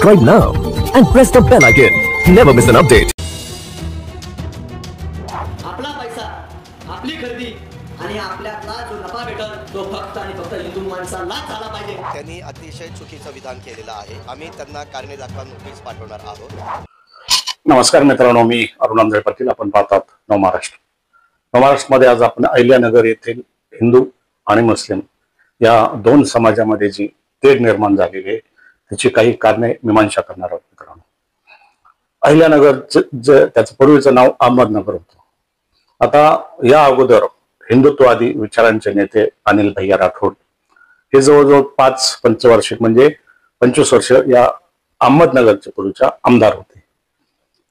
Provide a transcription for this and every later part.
Subscribe now and press the bell icon. Never miss an update. आपला पैसा, आपली खरेदी आणि आपल्याला जो नफा भेटल तो फक्त आणि फक्त हिंदू माणसालाच झाला पाहिजे. त्यांनी अतिशय चुकीचं विधान केलेलं आहे. आम्ही त्यांना कारणे दाखवा नोटीस पाठवणार आहोत. नमस्कार मित्रांनो, मी अरुण आंधळे पाटील. आपण पाहतात नवमहाराष्ट्र. नवमहाराष्ट्रमध्ये आज आपण अहिल्यानगर येथील हिंदू आणि मुस्लिम या दोन समाजामध्ये जी तेढ निर्माण झालेली आहे त्याची काही कारणे मीमांसा करणार आहोत मित्रांनो. अहिल्यानगर त्याचं पूर्वीचं नाव अहमदनगर होतं. आता या अगोदर हिंदुत्ववादी विचारांचे नेते अनिल भैया राठोड हे जवळजवळ 5 पंचवार्षिक म्हणजे 25 वर्ष या अहमदनगरचे पूर्वीच्या आमदार होते.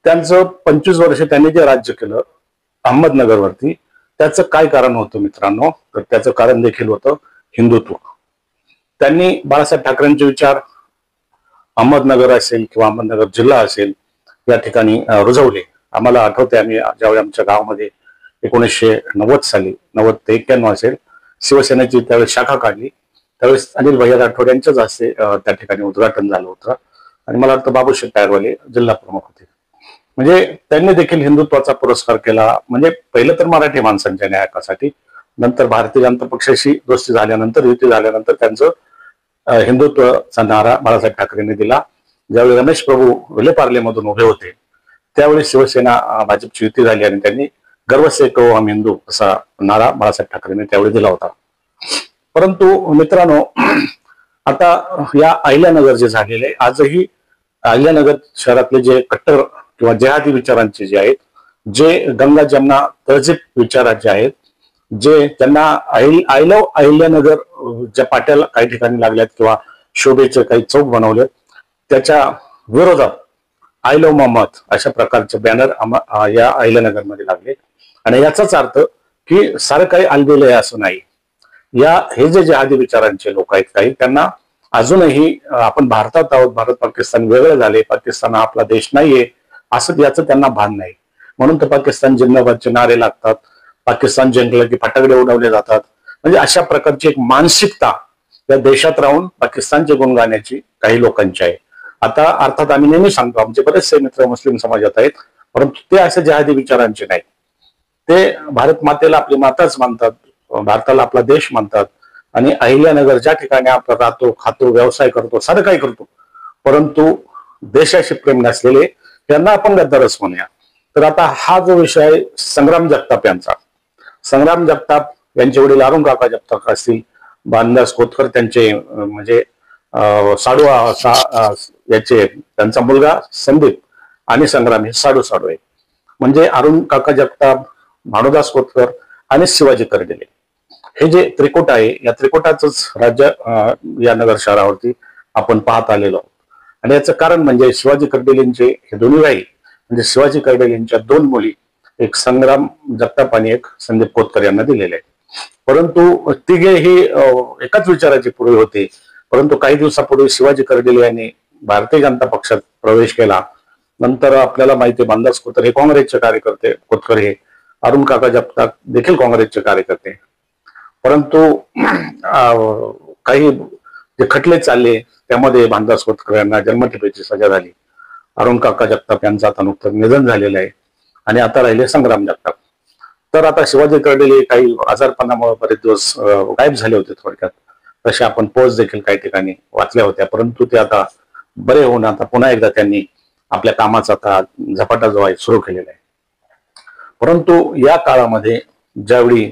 त्यांचं 25 वर्ष त्यांनी जे राज्य केलं अहमदनगरवरती, त्याचं काय कारण होतं मित्रांनो, तर त्याचं कारण देखील होतं हिंदुत्व. त्यांनी बाळासाहेब ठाकरेंचे विचार अहमदनगर असेल किंवा अहमदनगर जिल्हा असेल या ठिकाणी रुजवले. आम्हाला आठवते, आम्ही ज्यावेळी आमच्या गावामध्ये 1990 साली 90 ते 91 असेल शिवसेनेची त्यावेळेस शाखा काढली, त्यावेळेस अनिल भैया राठोड यांच्याच हस्ते त्या ठिकाणी उद्घाटन झालं होतं. आणि मला वाटतं बाबूशेठ टायरवाले जिल्हा प्रमुख होते. म्हणजे त्यांनी देखील हिंदुत्वाचा पुरस्कार केला. म्हणजे पहिलं तर मराठी माणसांच्या न्यायासाठी, नंतर भारतीय जनता पक्षाशी दोस्ती झाल्यानंतर, युती झाल्यानंतर त्यांचं हिंदुत्वाचा नारा बाळासाहेब ठाकरेंनी दिला. ज्यावेळी रमेश प्रभू विलेपार्लेमधून उभे होते त्यावेळी शिवसेना भाजपची युती झाली आणि त्यांनी गर्व से कहो हम हिंदू असा नारा बाळासाहेब ठाकरेंनी त्यावेळी दिला होता. परंतु मित्रांनो, आता या अहिल्यानगर जे झालेले, आजही अहिल्यानगर शहरातले जे कट्टर किंवा जेहादी विचारांचे जे आहेत, जे गंगा जमना तहजीब विचाराचे आहेत, जे त्यांना आय लव्ह अहिल्यानगर ज्या पाट्याला काही ठिकाणी लागल्यात किंवा शोभेचे काही चौक बनवलेत, त्याच्या विरोधात आय लव्ह मोहम्मद अशा प्रकारचे बॅनर या अहिल्यानगरमध्ये लागले. आणि याचाच अर्थ की सारं काही आलबेल आहे असं नाही. हे जे जिहादी विचारांचे लोक आहेत काही, त्यांना अजूनही आपण भारतात आहोत, भारत पाकिस्तान वेगळं झाले, पाकिस्तान हा आपला देश नाहीये असं याचं त्यांना भान नाही. म्हणून तर पाकिस्तान जिंदाबादचे नारे लागतात, पाकिस्तान जिंकलं की फटाकडे उडवले जातात. म्हणजे अशा प्रकारची एक मानसिकता या देशात राहून पाकिस्तानचे गुण गाण्याची काही लोकांची आहे. आता अर्थात आम्ही नेहमी सांगतो, आमचे बरेचसे मित्र मुस्लिम समाजात आहेत, परंतु ते असे जिहादी विचारांचे नाही. ते भारत मातेला आपली माताच मानतात, भारताला आपला देश मानतात. आणि अहिल्यानगर ज्या ठिकाणी आपण राहतो, खातो, व्यवसाय करतो, सारं काही करतो, परंतु देशाशी प्रेम नसलेले त्यांना आपण गद्दारच म्हणूया. तर आता हा जो विषय आहे संग्राम जगताप यांचा, संग्राम जगताप यांचे वडील अरुण काका जगताप असतील, भानदास खोतकर त्यांचे म्हणजे साडू याचे त्यांचा मुलगा संदीप आणि संग्राम हे साडू आहे. म्हणजे अरुण काका जगताप, भानुदास खोतकर आणि शिवाजी कर्डिले हे जे त्रिकोट आहे, या त्रिकोटाचंच राज्य या नगर शहरावरती आपण पाहत आलेलो आहोत. आणि याचं कारण म्हणजे शिवाजी कर्डिलेंचे हे दोन्ही भाई, म्हणजे शिवाजी कर्डिलेंच्या 2 मुली, एक संग्राम जगताप आणि एक संदीप खोतकर यांना दिलेले आहे. परंतु तिघेही एकाच विचाराचे पूर्वी होते. परंतु काही दिवसापूर्वी शिवाजी कर्डिले यांनी भारतीय जनता पक्षात प्रवेश केला. नंतर आपल्याला माहिती आहे भानदास खोतकर हे काँग्रेसचे कार्यकर्ते, खोतकर हे अरुण काका जगताप देखील काँग्रेसचे कार्यकर्ते. परंतु काही जे खटले चालले त्यामध्ये भानदास खोतकर यांना जन्मठेपेची सजा झाली. अरुण काका जगताप यांचं आता नुकतं निधन झालेलं आहे आणि आता राहिले संग्राम जगताप. तर आता शिवाजी कर्डिले काही आजारपणामुळे बरेच दिवस गायब झाले होते. थोडक्यात तसे आपण पोस्ट देखील काही ठिकाणी वाचल्या होत्या, परंतु ते आता बरे होऊन आता पुन्हा एकदा त्यांनी आपल्या कामाचा आता झपाटा जो आहे सुरू केलेला आहे. परंतु या काळामध्ये ज्यावेळी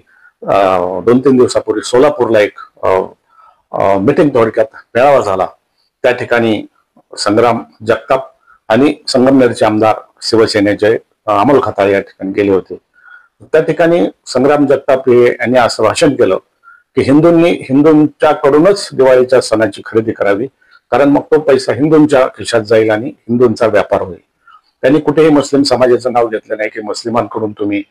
2-3 दिवसापूर्वी सोलापूरला एक मीटिंग, थोडक्यात मेळावा झाला, त्या ठिकाणी संग्राम जगताप आणि संगमनेरचे आमदार शिवसेनेचे अमोल खताळे या ठिकाणी गेले होते. त्या ठिकाणी संग्राम जगताप यांनी असं भाषण केलं की हिंदूंच्याकडूनच दिवाळीच्या सणाची खरेदी करावी, कारण मग तो पैसा हिंदूंच्या खिशात जाईल आणि हिंदूंचा व्यापार होईल. त्यांनी कुठेही मुस्लिम समाजाचं नाव घेतलं नाही की मुस्लिमांकडून तुम्ही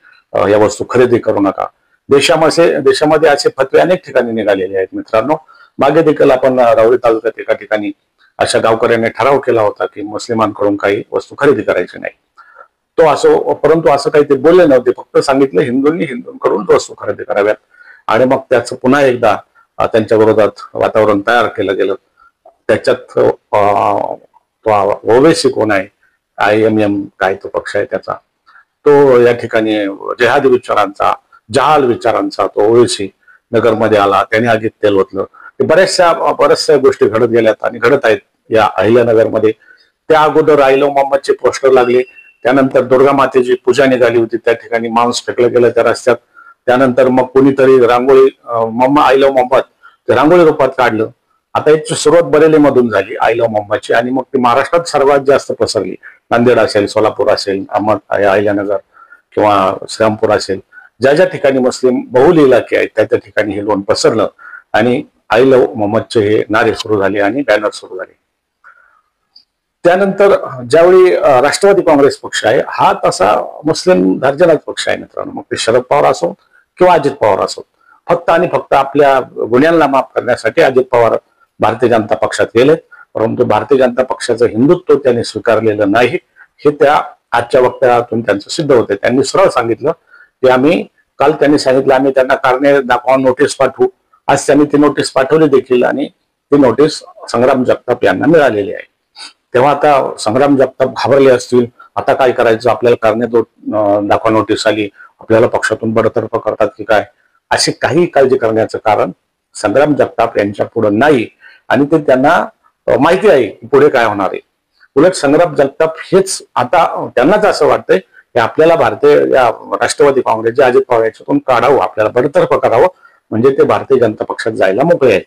या वस्तू खरेदी करू नका. देशामध्ये असे फतवे अनेक ठिकाणी निघालेले आहेत मित्रांनो. मागे देखील आपण राहुरी तालुक्यात एका ठिकाणी अशा गावकऱ्यांनी ठराव केला होता की मुस्लिमांकडून काही वस्तू खरेदी करायची नाही. तो असो, परंतु असं काही ते बोलले नव्हते, फक्त सांगितलं हिंदूंकडून वस्तू खरेदी कराव्यात. आणि मग त्याचं पुन्हा एकदा त्यांच्या विरोधात वातावरण तयार केलं गेलं. त्याच्यात तो ओवेसी कोण आहे, IMM काय तो पक्ष आहे त्याचा, तो या ठिकाणी जेहादी विचारांचा, जहाल विचारांचा तो ओवेसी नगरमध्ये आला, त्याने आगीत तेल ओतलं. बऱ्याचशा गोष्टी घडत गेल्यात आणि घडत आहेत या अहिल्यानगरमध्ये. त्या अगोदर आईलो मोहम्मदचे पोस्टर लागले, त्यानंतर दुर्गा मातेची पूजा निघाली होती, त्या ठिकाणी मांस फेकलं गेलं त्या रस्त्यात. त्यानंतर मग कोणीतरी रांगोळी आईलो मोहम्मद रांगोळी रूपात काढलं. आता याची सुरुवात बरेलीमधून झाली आईलो मोहम्मदची, आणि मग ती महाराष्ट्रात सर्वात जास्त पसरली. नांदेड असेल, सोलापूर असेल, अहिल्यानगर किंवा श्रीरामपूर असेल, ज्या ज्या ठिकाणी मुस्लिम बहुल इलाके आहेत त्या ठिकाणी हे लोण पसरलं आणि आई लव मोहम्मदचे हे नारे सुरू झाले आणि बॅनर सुरू झाले. त्यानंतर ज्यावेळी राष्ट्रवादी काँग्रेस पक्ष आहे हा तसा मुस्लिम धार्जनाच पक्ष आहे मित्रांनो, मग ते शरद पवार असो किंवा अजित पवार असो, फक्त आणि फक्त आपल्या गुन्ह्यांना माफ करण्यासाठी अजित पवार भारतीय जनता पक्षात गेलेत. परंतु भारतीय जनता पक्षाचं हिंदुत्व त्यांनी स्वीकारलेलं नाही हे त्या आजच्या वक्तव्यातून त्यांचं सिद्ध होते. त्यांनी सरळ सांगितलं की काल त्यांनी सांगितलं आम्ही त्यांना कारणे दाखवा नोटीस पाठवू. आज त्यांनी ती नोटीस पाठवली देखील आणि ती नोटीस संग्राम जगताप यांना मिळालेली आहे. तेव्हा आता संग्राम जगताप घाबरले असतील, आता काय करायचं, आपल्याला कारणे दाखवा नोटीस आली, आपल्याला पक्षातून बडतर्फ करतात की काय, अशी काही काळजी करण्याचं कारण संग्राम जगताप यांच्या पुढे नाही आणि ते त्यांना माहिती आहे की पुढे काय होणार आहे. उलट संग्राम जगताप हेच आता त्यांनाच असं वाटतंय की आपल्याला भारतीय या राष्ट्रवादी काँग्रेसच्या अजित पवार याच्यातून काढावं, आपल्याला बडतर्फ करावं, म्हणजे ते भारतीय जनता पक्षात जायला मोकळे आहेत.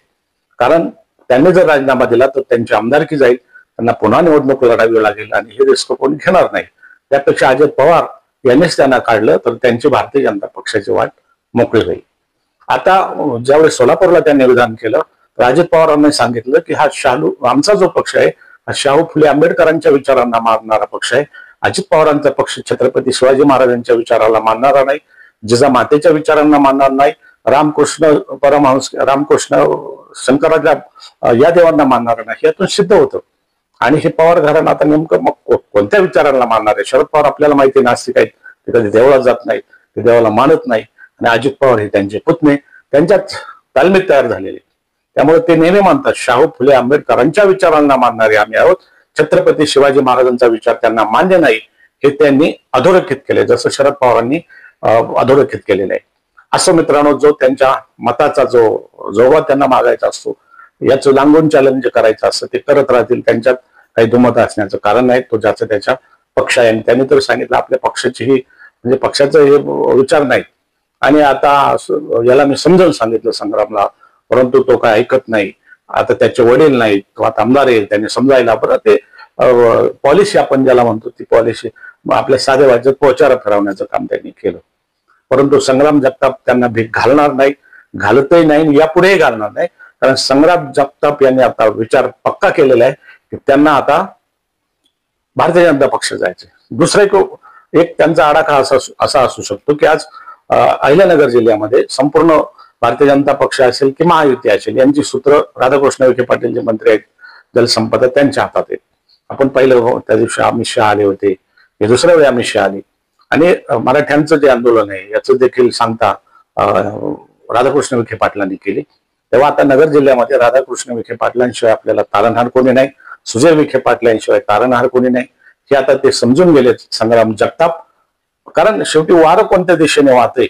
कारण त्यांनी जर राजीनामा दिला तर त्यांची आमदारकी जाईल, त्यांना पुन्हा निवडणूक लढावी लागेल आणि हे रिस्क कोणी घेणार नाही. त्यापेक्षा अजित पवार यांनीच त्यांना काढलं तर त्यांची भारतीय जनता पक्षाची वाट मोकळी होईल. आता ज्यावेळेस सोलापूरला त्यांनी विधान केलं तर अजित पवारांनी सांगितलं की हा आमचा जो पक्ष आहे हा शाहू फुले आंबेडकरांच्या विचारांना मानणारा पक्ष आहे. अजित पवारांचा पक्ष छत्रपती शिवाजी महाराजांच्या विचाराला मानणारा नाही, जिजामातेच्या विचारांना मानणार नाही, रामकृष्ण परमहंस, रामकृष्ण शंकराच्या या देवांना मानणारा नाही, यातून सिद्ध होतं. आणि हे पवार घराणं आता नेमकं मग कोणत्या विचारांना मानणार आहे? शरद पवार आपल्याला माहिती नास्तिक आहेत, ते कधी देवळात जात नाहीत, ते देवाला मानत नाही, आणि अजित पवार हे त्यांचे पुतणे त्यांच्यात तालमीत तयार झालेले, त्यामुळे ते नेहमी मानतात शाहू फुले आंबेडकरांच्या विचारांना मानणारे आम्ही आहोत, छत्रपती शिवाजी महाराजांचा विचार त्यांना मान्य नाही हे त्यांनी अधोरेखित केले, जसं शरद पवारांनी अधोरेखित केलेलं आहे. असं मित्रांनो, जो त्यांच्या मताचा जोवा त्यांना मागायचा असतो, याचं लांबून चॅलेंज जे करायचं असतं ते करत राहतील. त्यांच्यात काही दुमत असण्याचं कारण नाही, तो ज्याचा त्याच्या पक्ष आहे. आणि त्यांनी तर सांगितलं आपल्या पक्षाची म्हणजे पक्षाचं हे विचार नाही. आणि आता याला मी समजावून सांगितलं संग्रामला, परंतु तो काय ऐकत नाही. आता त्याचे वडील नाहीत, तो आता आमदार आहे, त्यांनी समजायला बरं ते पॉलिसी आपण ज्याला म्हणतो ती पॉलिसी आपल्या साध्या भाषेत पोचारा फिरवण्याचं काम त्यांनी केलं. परंतु संग्राम जगताप त्यांना भीक घालणार नाही, घालतही नाही, यापुढेही घालणार नाही. कारण संग्राम जगताप यांनी आता विचार पक्का केलेला आहे की त्यांना आता भारतीय जनता पक्ष जायचे. दुसरा एक त्यांचा आडाखा असा असू शकतो की आज अहिल्यानगर जिल्ह्यामध्ये संपूर्ण भारतीय जनता पक्ष असेल की महायुती असेल यांची सूत्र राधाकृष्ण विखे पाटील जे मंत्री आहेत जलसंपदा त्यांच्या हातात आहेत. आपण पाहिलं त्या दिवशी अमित शहा आले होते, हे दुसऱ्या वेळी अमित शहा आले, आणि मराठ्यांचं जे आंदोलन आहे याचं देखील सांगता राधाकृष्ण विखे पाटलांनी केली. तेव्हा आता नगर जिल्ह्यामध्ये राधाकृष्ण विखे पाटलांशिवाय आपल्याला तारणहार कोणी नाही, सुजय विखे पाटलांशिवाय तारणहार कोणी नाही, हे आता ते समजून गेले संग्राम जगताप. कारण शेवटी वारं कोणत्या दिशेने वाहते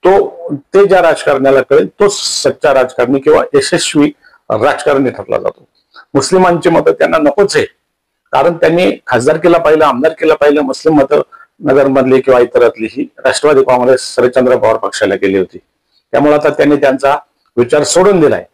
ते ज्या राजकारण्याला कळेल तोच सच्चा राजकारणी किंवा यशस्वी राजकारणी ठरला जातो. मुस्लिमांची मतं त्यांना नकोच आहे, कारण त्यांनी खासदारकीला पाहिलं, आमदारकीला पाहिलं, मुस्लिम मतं नगरमधली किंवा इतरातली ही राष्ट्रवादी काँग्रेस शरदचंद्र पवार पक्षाला गेली होती. त्यामुळे आता त्यांनी त्यांचा विचार सोडून दिलाय.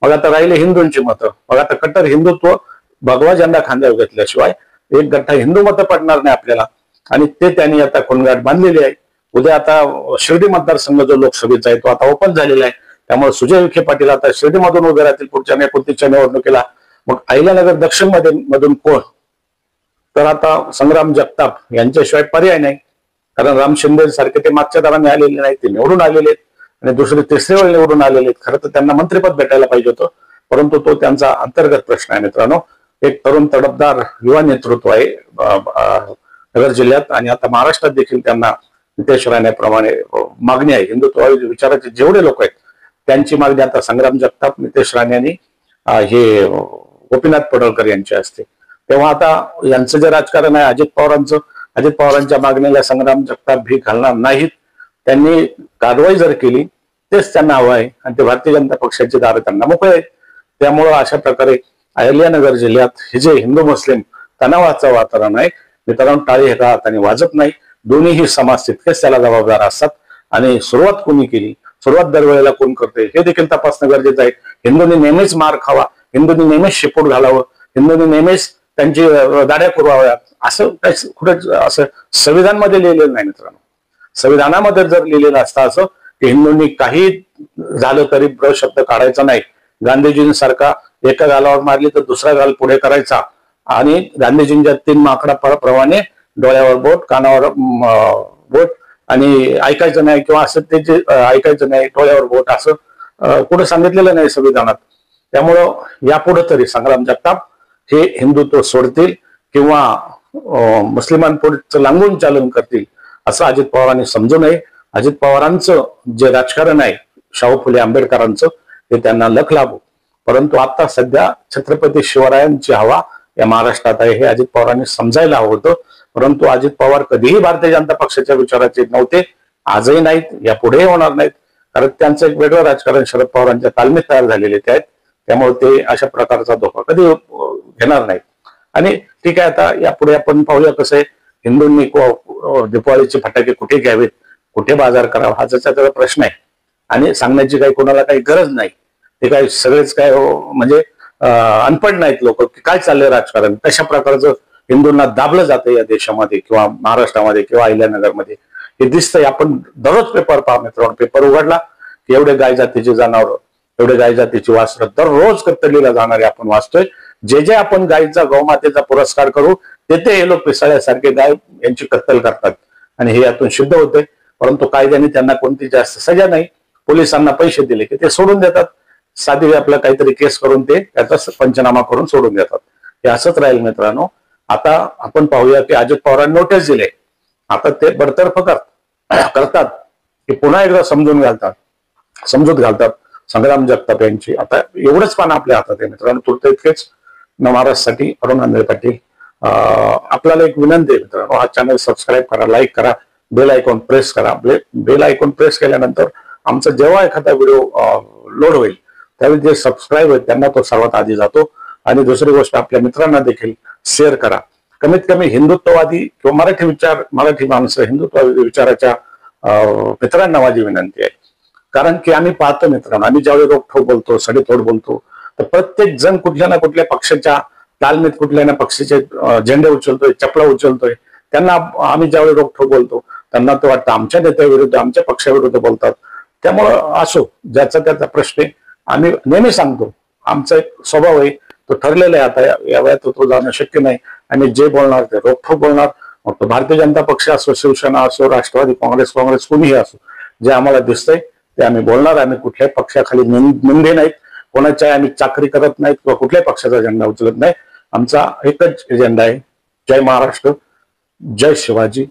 मग आता राहिले हिंदूंची मतं. मग आता कट्टर हिंदुत्व भगवा झेंडा खांद्यावर घेतल्याशिवाय एक गठ्ठा हिंदू मतं पडणार नाही आपल्याला, आणि ते त्यांनी आता खोनगाठ बांधलेली आहे. उद्या आता शिर्डी मतदारसंघ जो लोकसभेचा आहे तो आता ओपन झालेला आहे. त्यामुळे सुजय विखे पाटील आता शिर्डीमधून उभे राहतील पुढच्या 29च्या निवडणुकीला. मग अहिल्यानगर दक्षिण मधून कोण? तर आता संग्राम जगताप यांच्याशिवाय पर्याय नाही. कारण राम शिंदे सारखे ते मागच्या दाराने आलेले नाही, ते निवडून आलेले आहेत आणि दुसरे तिसरे वेळ निवडून आलेले आहेत. खरं तर त्यांना मंत्रिपद भेटायला पाहिजे होतं, परंतु तो त्यांचा अंतर्गत प्रश्न आहे मित्रांनो. एक तरुण तडफदार युवा नेतृत्व आहे नगर जिल्ह्यात, आणि आता महाराष्ट्रात देखील त्यांना नितेश राणेप्रमाणे मागणी आहे. हिंदुत्ववादी विचाराचे जेवढे लोक आहेत त्यांची मागणी आता संग्राम जगताप, नितेश राणे आणि हे गोपीनाथ पडळकर यांची असते. तेव्हा आता यांचं जे राजकारण आहे अजित पवारांच्या मागणीला संग्राम जगताप भी घालणार नाहीत. त्यांनी कारवाई जर केली तेच त्यांना हवं आहे आणि ते भारतीय जनता पक्षाचे दार त्यांना मोकळे आहेत. त्यामुळं अशा प्रकारे अहिल्यानगर जिल्ह्यात हे जे हिंदू मुस्लिम तणावाचं वातावरण आहे मित्रांनो, टाळी एका हाताने वाजत नाही. दोन्हीही समाज तितकेच त्याला जबाबदार असतात आणि सुरुवात कोणी केली, सुरुवात दरवेळेला कोण करते हे देखील तपासणं गरजेचं आहे. हिंदूंनी नेहमीच मार खावा, हिंदूंनी नेहमीच शेपूट घालावं, हिंदूंनी नेहमीच त्यांची दाड्या पुरवाव्यात असं काही कुठे असं संविधानमध्ये लिहिलेलं नाही मित्रांनो. संविधानामध्ये जर लिहिलेलं असतं असं की हिंदूंनी काही झालं तरी ब्र शब्द काढायचा नाही, गांधीजींसारखा एका गालावर मारली तर दुसरा गाल पुढे करायचा आणि गांधीजींच्या 3 माकडा प्रमाणे डोळ्यावर बोट, कानावर बोट आणि ऐकायचं नाही किंवा असं ते जे ऐकायचं नाही डोळ्यावर बोट असं कुठे सांगितलेलं नाही संविधानात. त्यामुळं यापुढे तरी संग्राम जगताप हे हिंदुत्व सोडतील किंवा मुस्लिमांपुढचं लांबून चालन करतील असं अजित पवारांनी समजू नये. अजित पवारांचं जे राजकारण आहे शाहू फुले आंबेडकरांचं ते त्यांना लख लागू, परंतु आता सध्या छत्रपती शिवरायांची हवा या महाराष्ट्रात आहे हे अजित पवारांनी समजायला हवं होतं. परंतु अजित पवार कधीही भारतीय जनता पक्षाच्या विचाराचे नव्हते, आजही नाहीत, यापुढेही होणार नाहीत, कारण त्यांचं एक वेगळं राजकारण शरद पवारांच्या तालमीत तयार झालेले ते आहेत. त्यामुळे ते अशा प्रकारचा धोका कधी घेणार नाहीत. आणि ठीक आहे, आता यापुढे आपण पाहूया कसं आहे हिंदूंनी दिवाळीचे फटाके कुठे घ्यावेत, कुठे बाजार करावा हा त्याचा प्रश्न आहे आणि सांगण्याची काही कोणाला काही गरज नाही. ते काय सगळेच काय म्हणजे अनपढ नाहीत लोक की काय चाललंय राजकारण, कशा प्रकारचं हिंदूंना दाबलं जातं या देशामध्ये किंवा महाराष्ट्रामध्ये किंवा अहिल्यानगरमध्ये हे दिसतंय. आपण दररोज पेपर पहा मित्रांनो, पेपर उघडला की एवढे गाय जातीचे जनावर, एवढे गाय जातीची वासरं दररोज कत्तलीला जाणारे आपण वाचतोय. जे जे आपण गायीचा गौमातेचा पुरस्कार करू ते हे लोक पिसाळ्यासारखे गाय यांची कत्तल करतात आणि हे यातून सिद्ध होते. परंतु कायद्याने त्यांना कोणती जास्त सजा नाही, पोलिसांना पैसे दिले की ते सोडून देतात, साधी आपला काहीतरी केस करून ते त्याचा पंचनामा करून सोडून देतात. हे असंच राहील मित्रांनो. आता आपण पाहूया की अजित पवारांनी नोटीस दिले, आता ते बडतर्फ करतात की पुन्हा एकदा समजूत घालतात संग्राम जगताप यांची. आता एवढंच पान आपल्या हातात आहे मित्रांनो. तुर्त इतकेच महाराष्ट्रासाठी अरुण आंधळे पाटील. आपल्याला एक विनंती आहे मित्रांनो, हा चॅनल सबस्क्राईब करा, लाईक करा, बेल आयकॉन प्रेस करा. बेल आयकॉन प्रेस केल्यानंतर आमचा जेव्हा एखादा व्हिडिओ लोड होईल त्यावेळी जे सबस्क्राईब आहेत त्यांना तो सर्वात आधी जातो. आणि दुसरी गोष्ट आपल्या मित्रांना देखील शेअर करा. कमीत कमी हिंदुत्ववादी किंवा मराठी माणसं हिंदुत्ववादी विचाराच्या मित्रांना माझी विनंती आहे. कारण की आम्ही पाहतो मित्रांनो, आम्ही ज्यावेळी रोखठोक बोलतो, सडेतोड बोलतो, तर प्रत्येक जण कुठल्या ना कुठल्या पक्षाच्या तालमीत कुठल्या ना पक्षाचे झेंडे उचलतोय, चपला उचलतोय. त्यांना आम्ही ज्यावेळी रोखठोक बोलतो त्यांना तो वाटतं आमच्या नेत्याविरुद्ध, आमच्या पक्षाविरुद्ध बोलतात. त्यामुळं असो, ज्याचा त्याचा प्रश्न आम्ही नेहमी सांगतो, आमचा एक स्वभाव आहे तो ठरलेला आहे. आता या वयात तो जाणं शक्य नाही. आम्ही जे बोलणार ते रोखठोक बोलणार. मग तो भारतीय जनता पक्ष असो, शिवसेना असो, राष्ट्रवादी काँग्रेस कोणीही असो, जे आम्हाला दिसतंय ते आम्ही बोलणार. आम्ही कुठल्याही पक्षाखाली निंदे नाहीत, कोणाच्या आम्ही चाकरी करत नाहीत किंवा कुठल्याही पक्षाचा झेंडा उचलत नाही. आमचा एकच एजेंडा आहे, जय महाराष्ट्र, जय शिवाजी.